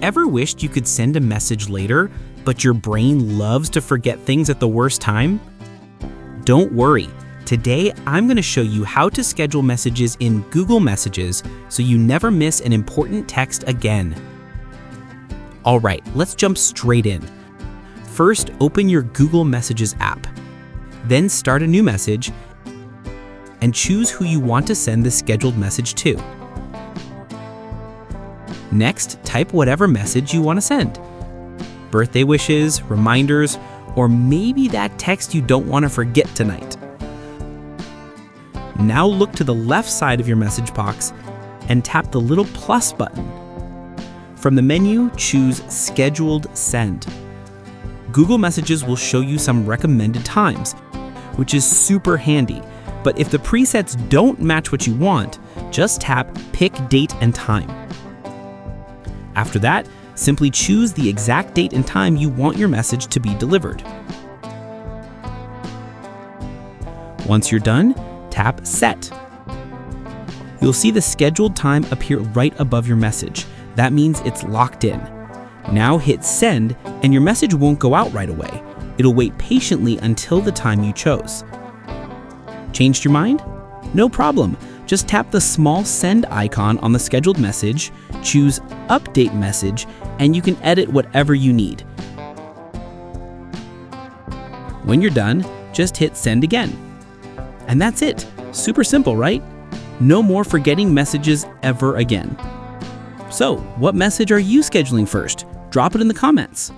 ever wished you could send a message later, but your brain loves to forget things at the worst time? Don't worry. Today, I'm going to show you how to schedule messages in Google Messages so you never miss an important text again. All right, let's jump straight in. First, open your Google Messages app. Then start a new message and choose who you want to send the scheduled message to. Next, type whatever message you want to send. Birthday wishes, reminders, or maybe that text you don't want to forget tonight. Now look to the left side of your message box and tap the little plus button. From the menu, choose Scheduled Send. Google Messages will show you some recommended times, which is super handy. But if the presets don't match what you want, just tap Pick Date and Time. After that, simply choose the exact date and time you want your message to be delivered. Once you're done, tap Set. You'll see the scheduled time appear right above your message. That means it's locked in. Now hit Send, and your message won't go out right away. It'll wait patiently until the time you chose. Changed your mind? No problem. Just tap the small send icon on the scheduled message, choose Update Message, and you can edit whatever you need. When you're done, just hit Send again. And that's it. Super simple, right? No more forgetting messages ever again. So, what message are you scheduling first? Drop it in the comments.